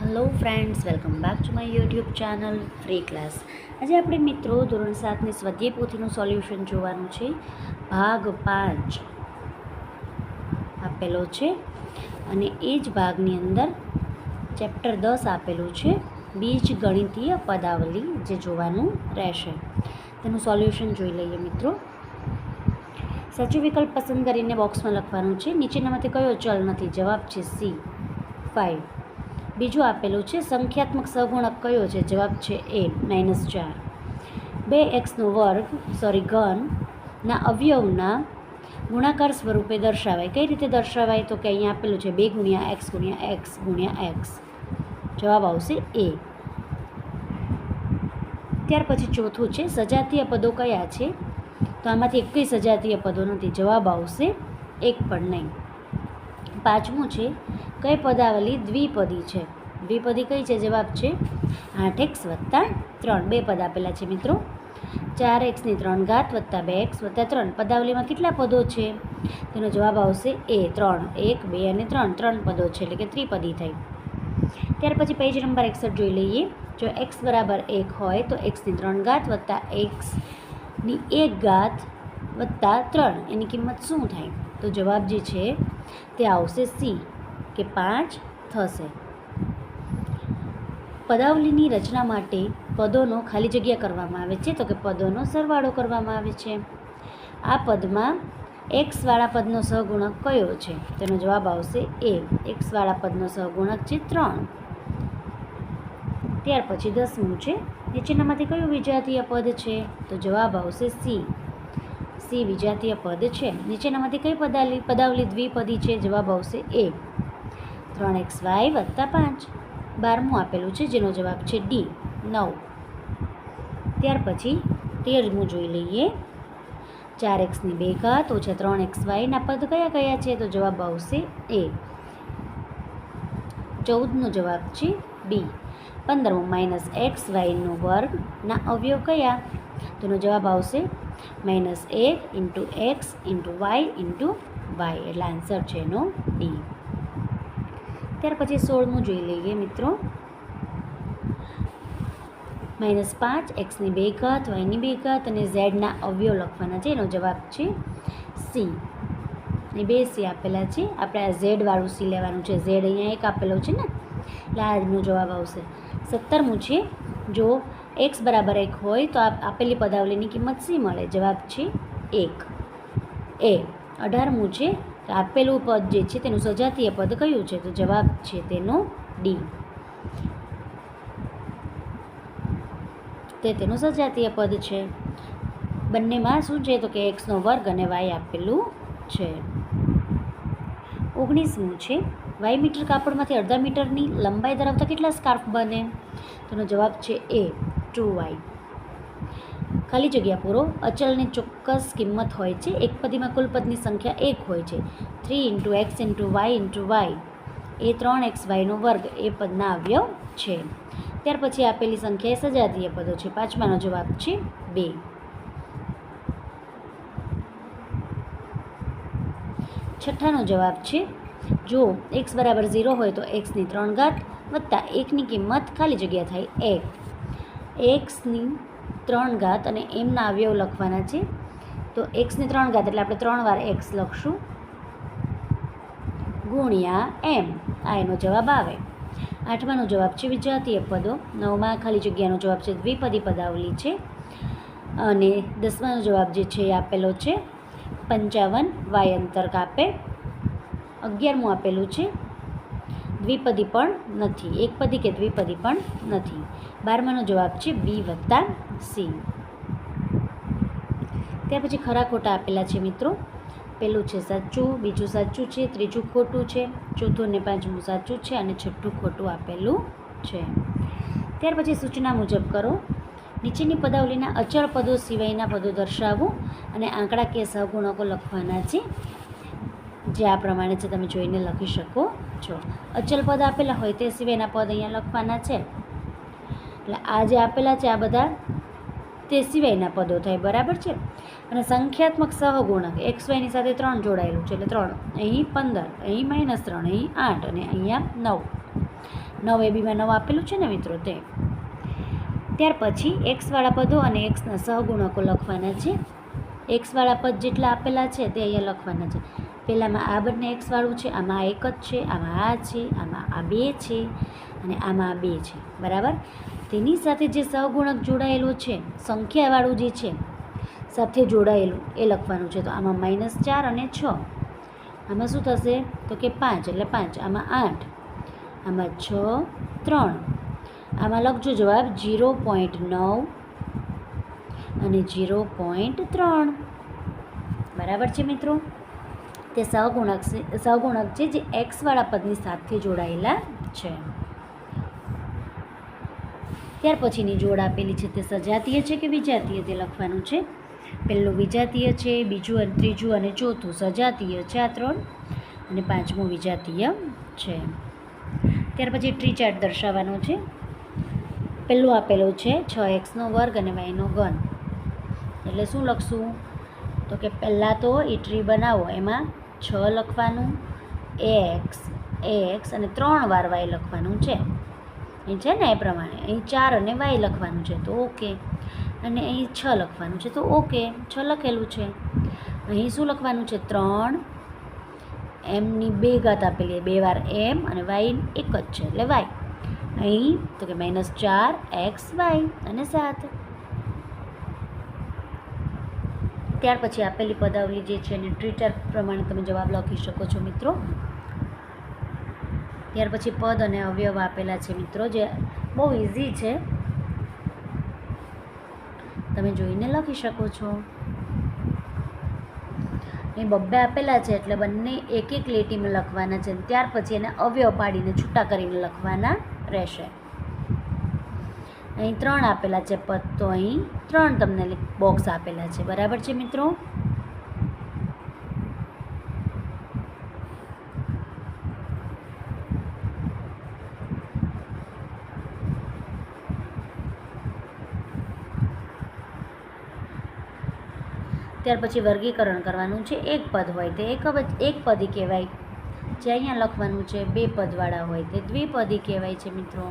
Hello friends, welcome back to my YouTube channel free class. આજે આપણે મિત્રો ધોરણ 7ની સ્વાધ્યાય પોથીનું સોલ્યુશન જોવાનું છે. ભાગ 5 આપેલો છે અને એ જ ભાગની અંદર ચેપ્ટર 10 આપેલું છે, બીજ ગણિતીય પદાવલી, જે જોવાનું રહેશે. તેનું સોલ્યુશન જોઈ લઈએ મિત્રો. સાચો વિકલ્પ પસંદ કરીને બોક્સમાં લખવાનું છે. નીચેનામાંથી કયો ચલ નથી? જવાબ છે સી 5. બીજું આપેલું છે સંખ્યાત્મક સહગુણક કયો છે? જવાબ છે એ -4. 2x ઘનના અવયવના ગુણાકાર સ્વરૂપે દર્શાવાય. કઈ રીતે દર્શાવાય? તો કે અહીંયા આપેલું છે 2 × x × x × x. જવાબ આવશે એ. ત્યાર પછી ચોથું છે સજાતીય પદો કયા છે? તો આમાંથી એકઈ સજાતીય પદો નથી. જવાબ આવશે એક પણ નહીં. પાંચમું છે કઈ પદાવલી દ્વિપદી છે? દ્વિપદી કઈ છે? જવાબ છે 8x + 3. બે પદ આપેલા છે મિત્રો. 4x3 + 2x + 3. પદાવલીમાં કેટલા પદો છે? તેનો જવાબ આવશે એ 3. 1, 2 અને 3. 3 પદો છે, એટલે કે ત્રિપદી થઈ. ત્યાર પછી પેજ નંબર 61 જોઈ લઈએ. જો x = 1 હોય તો x3 + x1 + 3 એની કિંમત શું થાય? તો જવાબ જે છે તે આવશે સી, કે 5 થશે. પદાવલીની રચના માટે પદોનો ખાલી જગ્યા કરવામાં આવે છે, તો કે પદોનો સરવાળો કરવામાં આવે છે. આ પદમાં x વાળા પદનો સહગુણક કયો છે? તેનો જવાબ આવશે એ. x વાળા પદનો સહગુણક છે 3. ત્યાર પછી 10મું છે નીચેનામાંથી કયું વિજાતીય પદ છે? તો જવાબ આવશે સી. સી વિજાતીય પદ છે. નીચેનામાંથી કઈ પદાવલી દ્વિપદી છે? જવાબ આવશે એ 3xy + 5. 12મું આપેલું છે, જેનો જવાબ છે ડી 9. ત્યાર પછી 13મું જોઈ લઈએ. 4x2 - 3xy ના પદ કયા કયા છે? તો જવાબ આવશે એ. 14નો જવાબ છે બી. 15મું -xy² ના અવયવ કયા? તેનો જવાબ આવશે -1 × x × y × y, એટલે આન્સર છે એનો ડી. ત્યાર પછી 16મું જોઈ લઈએ મિત્રો. -5x2 y² અને z ના અવયવ લખવાના છે. એનો જવાબ છે સી. એ બે સી આપેલા છે. આપણે આ ઝેડ વાળું સી લેવાનું છે. ઝેડ અહીંયા એક આપેલો છે ને, એટલે આજનો જવાબ આવશે. 17મું છે જો x = 1 હોય તો આપેલી પદાવલીની કિંમત સી મળે? જવાબ છે 1 એ. 18મું છે તો આપેલું પદ જે છે તેનું સજાતીય પદ કયું છે? તો જવાબ છે તેનો ડી, તે તેનું સજાતીય પદ છે. બંનેમાં શું છે? તો કે x² અને y આપેલું છે. 19મું છે y મીટર કાપડમાંથી અડધા મીટરની લંબાઈ ધરાવતા કેટલા સ્કાર્ફ બને? તેનો જવાબ છે એ 2y. ખાલી જગ્યા પૂરો. અચલની ચોક્કસ કિંમત હોય છે. એક પદીમાં કુલ પદની સંખ્યા 1 હોય છે. 3 × x × y × y એ 3xy² એ પદના અવયવ છે. ત્યાર પછી આપેલી સંખ્યા એ સજાતીય પદો છે. 5માનો જવાબ છે 2. 6ઠ્ઠાનો જવાબ છે જો x = 0 હોય તો x3 + 1 ની કિંમત ખાલી જગ્યા થાય 1. x3 અને એમના અવયવ લખવાના છે. તો x3 એટલે આપણે 3 વાર x લખશું ગુણ્યા m. આ એનો જવાબ આવે. 8માનો જવાબ છે વિજાતીય પદો. 9મા ખાલી જગ્યાનો જવાબ છે દ્વિપદી પદાવલી છે. અને 10માનો જવાબ જે છે એ આપેલો છે 55 y અંતર કાપે. 11મું આપેલું છે દ્વિપદી પણ નથી, એકપદી કે દ્વિપદી પણ નથી. 12માનો જવાબ છે બી + સી. ત્યાર પછી ખરા ખોટા આપેલા છે મિત્રો. પહેલું છે સાચું, બીજું સાચું છે, ત્રીજું ખોટું છે, ચોથું અને પાંચમું સાચું છે અને છઠ્ઠું ખોટું આપેલું છે. ત્યાર પછી સૂચના મુજબ કરો. નીચેની પદાવલીના અચળ પદો સિવાયના પદો દર્શાવો અને આંકડાકીય સહગુણકો લખવાના છે, જે આ પ્રમાણે છે. તમે જોઈને લખી શકો છો. અચલ પદ આપેલા હોય તે સિવાયના પદ અહીંયા લખવાના છે. એટલે આ જે આપેલા છે આ બધા તે સિવાયના પદો થાય, બરાબર છે. અને સંખ્યાત્મક સહગુણક xyની સાથે 3 જોડાયેલું છે, એટલે 3. અહીં 15, અહીં -3, અહીં 8 અને અહીંયા 9. 9 AB માં 9 આપેલું છે ને મિત્રો તે. ત્યાર પછી એક્સવાળા પદો અને એક્સના સહગુણકો લખવાના છે. એક્સવાળા પદ જેટલા આપેલા છે તે અહીંયા લખવાના છે. પહેલાંમાં આ બંને એક્સવાળું છે, આમાં આ એક જ છે, આમાં આ છે, આમાં આ 2 છે અને આમાં આ 2 છે. બરાબર. તેની સાથે જે સહગુણક જોડાયેલું છે, સંખ્યાવાળું જે છે સાથે જોડાયેલું એ લખવાનું છે. તો આમાં -4 અને 6, આમાં શું થશે તો કે 5 એટલે 5, આમાં 8, આમાં 6, 3, આમાં લખજો જવાબ 0.9 અને 0.3. બરાબર છે મિત્રો. તે સહગુણક છે જે એક્સવાળા પદની સાથે જોડાયેલા છે. ત્યાર પછીની જોડ આપેલી છે તે સજાતીય છે કે વિજાતીય તે લખવાનું છે. પહેલું વિજાતીય છે, બીજું અને ત્રીજું અને ચોથું સજાતીય છે, આ 3, અને 5મું વિજાતીય છે. ત્યાર પછી ટ્રી ચાર્ટ દર્શાવવાનો છે. પહેલું આપેલું છે 6x² અને y3. એટલે શું લખશું તો કે પહેલાં તો એ ટ્રી બનાવો, એમાં 6 લખવાનું, x અને 3 વાર y લખવાનું છે. અહીં છે ને એ પ્રમાણે અહીં 4 અને y લખવાનું છે તો ઓકે, અને અહીં 6 લખવાનું છે તો ઓકે, 6 લખેલું છે. અહીં શું લખવાનું છે 3, mની 2 ઘાત આપેલી, 2 વાર m અને y એક જ છે એટલે y. અહીં તો કે -4xy અને 7. ત્યાર પછી આપેલી પદાવલી જે છે એને ટ્રી ચાર્ટ પ્રમાણે તમે જવાબ લખી શકો છો મિત્રો. ત્યાર પછી પદ અને અવયવ આપેલા છે મિત્રો, જે બહુ ઇઝી છે, તમે જોઈને લખી શકો છો. એ બબ્બે આપેલા છે એટલે બંને એક એક લીટીમાં લખવાના છે. ત્યાર પછી એને અવયવ પાડીને છૂટા કરીને લખવાના રહેશે. અહીં 3 આપેલા છે પદ, તો અહીં 3 તમને બોક્સ આપેલા છે. બરાબર છે મિત્રો. ત્યાર પછી વર્ગીકરણ કરવાનું છે. એક પદ હોય તે એક પદી કહેવાય, જે અહીંયા લખવાનું છે 2 પદવાળા હોય તે દ્વિપદી કહેવાય છે મિત્રો.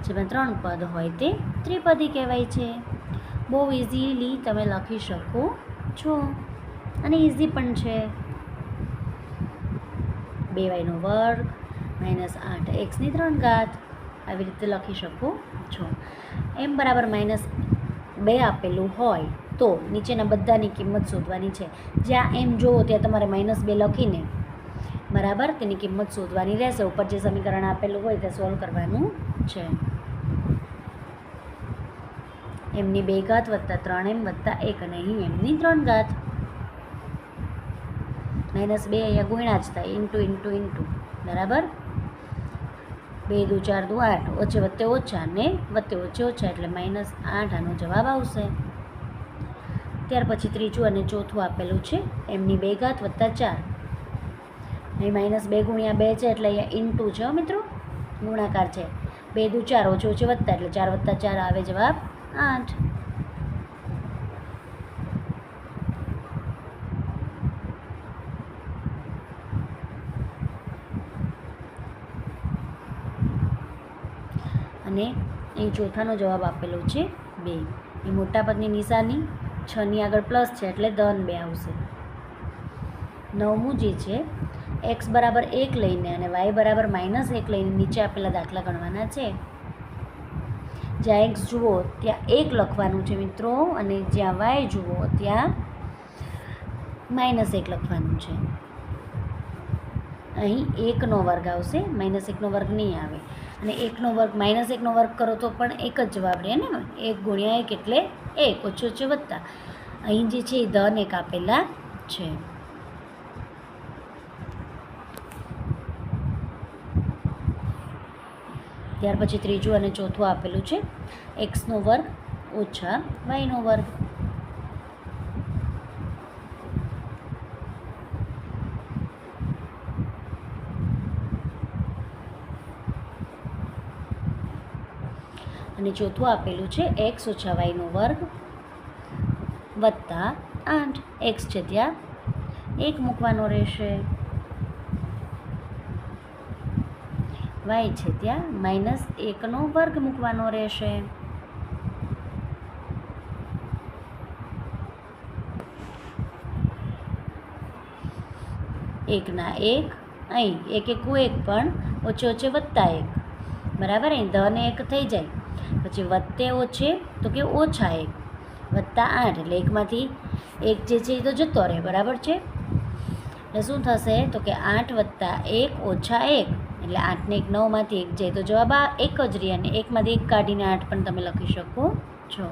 જેમાં 3 પદ હોય તે ત્રિપદી કહેવાય છે. બહુ ઇઝીલી તમે લખી શકો છો અને ઇઝી પણ છે. 2y² -8xની 3 ઘાત આવી રીતે લખી શકો છો. m બરાબર -2 આપેલું હોય તો નીચેના બધાની કિંમત શોધવાની છે. જ્યાં m જોવો ત્યાં તમારે -2 લખીને બરાબર તેની કિંમત શોધવાની રહેશે. ઉપર જે સમીકરણ આપેલું હોય તે સોલ્વ કરવાનું છે. mની 2 ઘાત વત્તા 3m વત્તા 1 અને અહીં mની 3 ઘાત. -2 અહીંયા ગુણ્યા જ થાય, ઇન્ટુ બરાબર. 2 દુ 4 દુ 8, ઓછે વત્તે ઓછા ને વત્તે ઓછે ઓછા એટલે -8 આનો જવાબ આવશે. ત્યાર પછી ત્રીજું અને ચોથું આપેલું છે mની 2 ઘાત વત્તા 4. અહીં -2 ગુણ્યા 2 છે એટલે અહીંયા ઇન્ટુ છે મિત્રો, ગુણાકાર છે. 2 દુ 4, ઓછે ઓછે વત્તા એટલે 4 વત્તા 4 આવે જવાબ 8. અને અહીં ચોથાનો જવાબ આપેલો છે 2. એ મોટા પદની નિશાની 6ની આગળ પ્લસ છે એટલે ધન 2 આવશે. 9મું જે છે x બરાબર 1 લઈને અને y બરાબર -1 લઈને નીચે આપેલા દાખલા ગણવાના છે. જ્યાં x જુઓ ત્યાં 1 લખવાનું છે મિત્રો, અને જ્યાં y જુઓ ત્યાં -1 લખવાનું છે. અહીં 1નો વર્ગ આવશે, -1નો વર્ગ નહીં આવે. અને 1નો વર્ગ -1નો વર્ગ કરો તો પણ એક જ જવાબ રહે ને, 1 ગુણ્યા 1 એટલે 1, ઓછે ઓછે વત્તા. અહીં જે છે એ ધન 1 આપેલા છે. ત્યાર પછી ત્રીજું અને ચોથું આપેલું છે x² ઓછા y². અને ચોથું આપેલું છે x ઓછા y² વત્તા 8. x છે ત્યાં 1 મૂકવાનો રહેશે. વાય છે ત્યાં -1નો વર્ગ મૂકવાનો રહેશે. એકના એક, અહીં એક એકું એક પણ ઓછે ઓછે +1, બરાબર. અહીં ધન 1 થઈ જાય, પછી વત્તે ઓછે તો કે ઓછા 1 +8, એટલે એકમાંથી એક જે છે એ તો જતો રહે, બરાબર છે. એટલે શું થશે તો કે 8 + 1 ઓછા 1, એટલે 8 ને 1 9માંથી 1 જાય તો જવાબ આ 1 જ રહે, અને 1માંથી 1 કાઢીને 8 પણ તમે લખી શકો છો.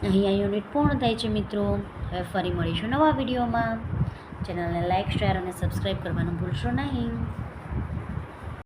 અહીંયા યુનિટ પૂર્ણ થાય છે મિત્રો. હવે ફરી મળીશું નવા વિડીયોમાં. ચેનલને લાઇક, શેર અને સબસ્ક્રાઈબ કરવાનું ભૂલશો નહીં.